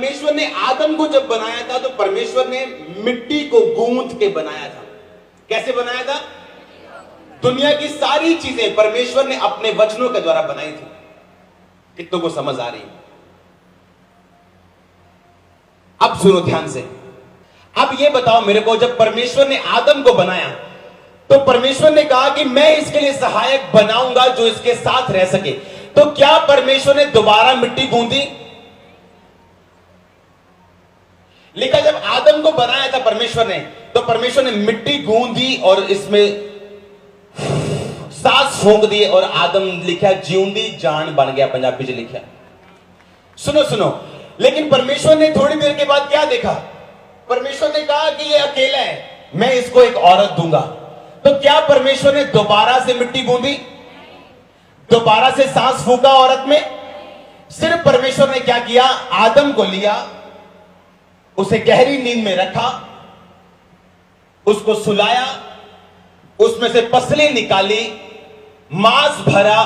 परमेश्वर ने आदम को जब बनाया था तो परमेश्वर ने मिट्टी को गूंथ के बनाया था। कैसे बनाया था? दुनिया की सारी चीजें परमेश्वर ने अपने वचनों के द्वारा बनाई थी। कितनों को समझ आ रही है? अब सुनो ध्यान से। अब ये बताओ मेरे को, जब परमेश्वर ने आदम को बनाया तो परमेश्वर ने कहा कि मैं इसके लिए सहायक बनाऊंगा जो इसके साथ रह सके। तो क्या परमेश्वर ने दोबारा मिट्टी गूंथी? लिखा जब आदम को बनाया था परमेश्वर ने, तो परमेश्वर ने मिट्टी गूंथी और इसमें सांस फूंक दी और आदम लिखा जिउंदी जान बन गया, पंजाबी में लिखा। सुनो सुनो, लेकिन परमेश्वर ने थोड़ी देर के बाद क्या देखा? परमेश्वर ने कहा कि ये अकेला है, मैं इसको एक औरत दूंगा। तो क्या परमेश्वर ने दोबारा से मिट्टी गूंथी? दोबारा से सांस फूंका औरत में? सिर्फ परमेश्वर ने क्या किया? आदम को लिया, उसे गहरी नींद में रखा, उसको सुलाया, उसमें से पसली निकाली, मांस भरा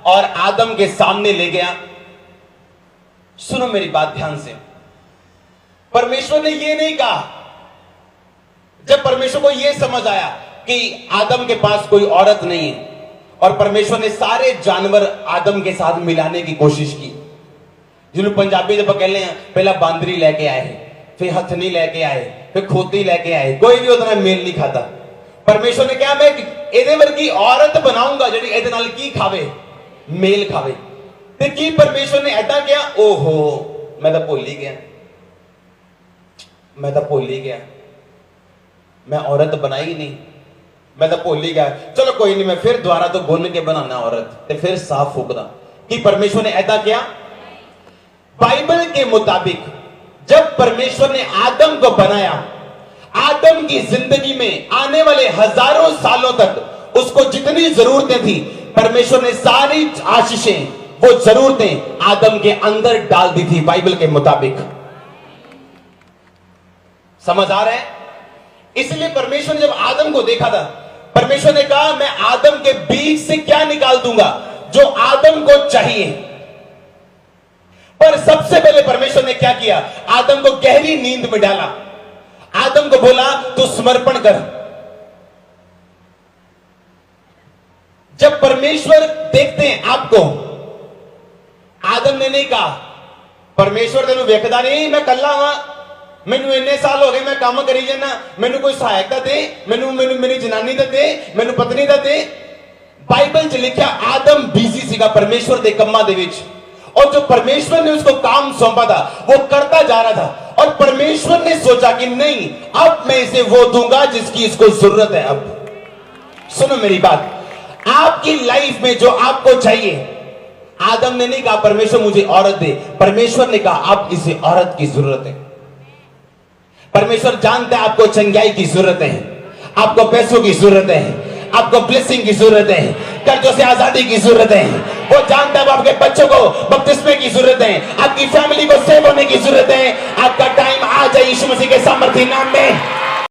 और आदम के सामने ले गया। सुनो मेरी बात ध्यान से। परमेश्वर ने यह नहीं कहा, जब परमेश्वर को यह समझ आया कि आदम के पास कोई औरत नहीं है और परमेश्वर ने सारे जानवर आदम के साथ मिलाने की कोशिश की, जिन्होंने पंजाबी जब कहते हैं पहला बांदरी लेके आए, फिर हथनी लेके आए, फिर खोती लेके आए, कोई भी उतना मेल नहीं खाता। परमेश्वर ने क्या, मैं एदे वर्गी औरत बनाऊंगा ਜਿਹੜੀ ਇਹਦੇ ਨਾਲ ਕੀ ਖਾਵੇ, मेल खावे। ਤੇ ਕੀ परमेश्वर ने ऐसा किया? ओहो, मैं तो भूल ही गया, मैं औरत बनाई नहीं, मैं तो भूल ही गया। चलो कोई नहीं, मैं फिर दोबारा तो बुन के बनाना औरत, ते फिर साफ फूकना। कि परमेश्वर ने ऐसा किया? बाइबल के मुताबिक जब परमेश्वर ने आदम को बनाया, आदम की जिंदगी में आने वाले हजारों सालों तक उसको जितनी जरूरतें थी, परमेश्वर ने सारी आशीषें, वो जरूरतें आदम के अंदर डाल दी थी बाइबल के मुताबिक। समझ आ रहा है? इसलिए परमेश्वर ने जब आदम को देखा था, परमेश्वर ने कहा मैं आदम के बीच से क्या निकाल दूंगा जो आदम को चाहिए। पर सबसे पहले परमेश्वर ने क्या किया? आदम को गहरी नींद में डाला, आदम को बोला तू समर्पण कर। जब परमेश्वर देखते हैं आपको, आदम ने नहीं कहा परमेश्वर तेनू वेखदा नहीं, मैं कल्ला हां, मैनू इन्ने साल हो गए मैं काम करी जाना, मैनू कोई सहायता दे, मैनू मेरी जनानी दा दे, मैनू पत्नी दा दे। बाइबल च लिखा आदम बिजी सीगा परमेश्वर दे कम्मां दे विच, और जो परमेश्वर ने उसको काम सौंपा था वो करता जा रहा था। और परमेश्वर ने सोचा कि नहीं, अब मैं इसे वो दूंगा जिसकी इसको जरूरत है। अब सुनो मेरी बात, आपकी लाइफ में जो आपको चाहिए, आदम ने नहीं कहा परमेश्वर मुझे औरत दे, परमेश्वर ने कहा आप इसे औरत की जरूरत है। परमेश्वर जानता है आपको चंगाई की जरूरत है, आपको पैसों की जरूरत है, आपको ब्लेसिंग की जरूरत है, कर्जों से आजादी की जरूरत है। वो जानता है आपके बच्चों को बपतिस्मे की जरूरत है, आपकी फैमिली को सेव होने की जरूरत है। आपका टाइम आ जाए यीशु मसीह के सामर्थी नाम में।